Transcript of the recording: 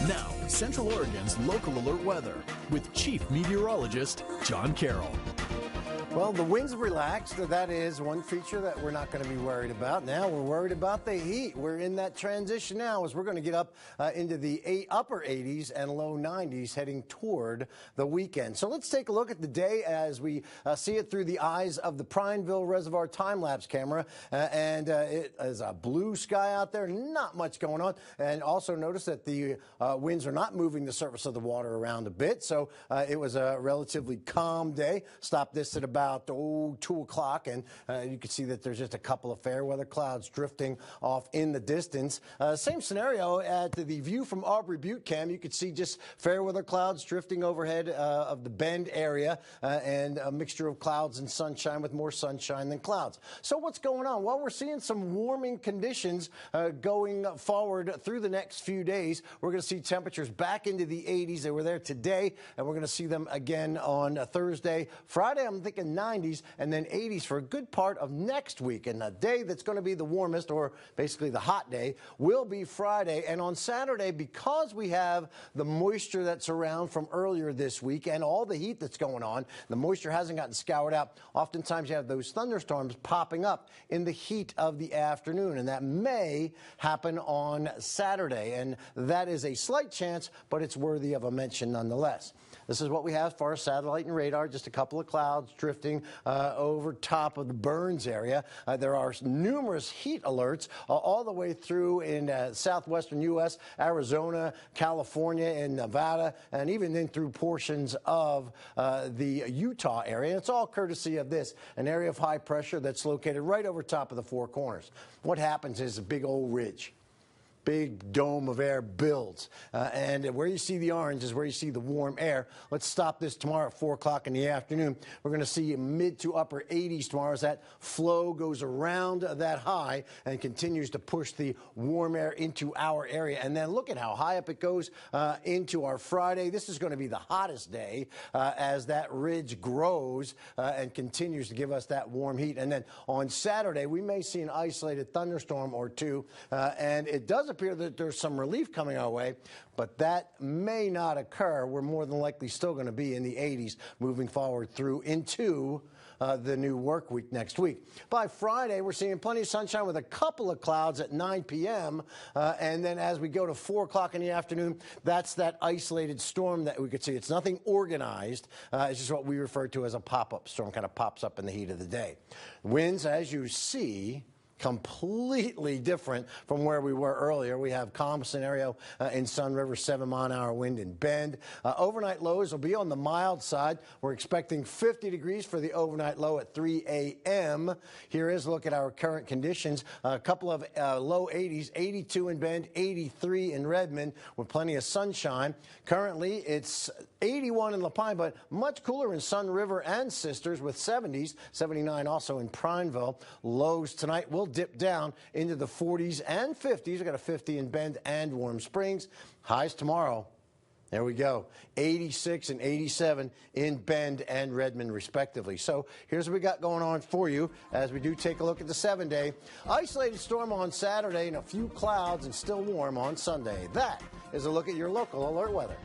Now, Central Oregon's local alert weather with Chief Meteorologist John Carroll. Well, the winds have relaxed. That is one feature that we're not going to be worried about. Now we're worried about the heat. We're in that transition now as we're going to get up into the upper 80s and low 90s heading toward the weekend. So let's take a look at the day as we see it through the eyes of the Prineville Reservoir time-lapse camera. It is a blue sky out there, not much going on. And also notice that the winds are not moving the surface of the water around a bit. So it was a relatively calm day. Stop this at about 2 o'clock, and you can see that there's just a couple of fair weather clouds drifting off in the distance. Same scenario at the view from Aubrey Butte Cam. You can see just fair weather clouds drifting overhead of the Bend area and a mixture of clouds and sunshine with more sunshine than clouds. So what's going on? Well, we're seeing some warming conditions going forward through the next few days. We're going to see temperatures back into the 80s. They were there today, and we're going to see them again on Thursday. Friday, I'm thinking 90s and then 80s for a good part of next week. And the day that's going to be the warmest, or basically the hot day, will be Friday. And on Saturday, because we have the moisture that's around from earlier this week and all the heat that's going on, the moisture hasn't gotten scoured out. Oftentimes you have those thunderstorms popping up in the heat of the afternoon, and that may happen on Saturday. And that is a slight chance, but it's worthy of a mention nonetheless. This is what we have for our satellite and radar, just a couple of clouds drifting over top of the Burns area. There are numerous heat alerts all the way through in southwestern U.S., Arizona, California, and Nevada, and even then through portions of the Utah area. And it's all courtesy of this, an area of high pressure that's located right over top of the Four Corners. What happens is a big old ridge. Big dome of air builds. And where you see the orange is where you see the warm air. Let's stop this tomorrow at 4 o'clock in the afternoon. We're going to see mid to upper 80s tomorrow as that flow goes around that high and continues to push the warm air into our area. And then look at how high up it goes into our Friday. This is going to be the hottest day as that ridge grows and continues to give us that warm heat. And then on Saturday, we may see an isolated thunderstorm or two. And it does appear that there's some relief coming our way, but that may not occur. We're more than likely still going to be in the 80s moving forward through into the new work week next week. By Friday, we're seeing plenty of sunshine with a couple of clouds at 9 p.m. And then as we go to 4 o'clock in the afternoon, that's that isolated storm that we could see. It's nothing organized. It's just what we refer to as a pop-up storm, kind of pops up in the heat of the day. Winds, as you see, completely different from where we were earlier. We have calm scenario in Sun River, 7-mile-an-hour wind in Bend. Overnight lows will be on the mild side. We're expecting 50 degrees for the overnight low at 3 a.m. Here is a look at our current conditions. A couple of low 80s, 82 in Bend, 83 in Redmond with plenty of sunshine. Currently, it's 81 in La Pine, but much cooler in Sun River and Sisters with 70s, 79 also in Prineville. Lows tonight will dip down into the 40s and 50s. We've got a 50 in Bend and Warm Springs. Highs tomorrow. There we go. 86 and 87 in Bend and Redmond, respectively. So here's what we got going on for you as we do take a look at the 7-day. Isolated storm on Saturday and a few clouds and still warm on Sunday. That is a look at your local alert weather.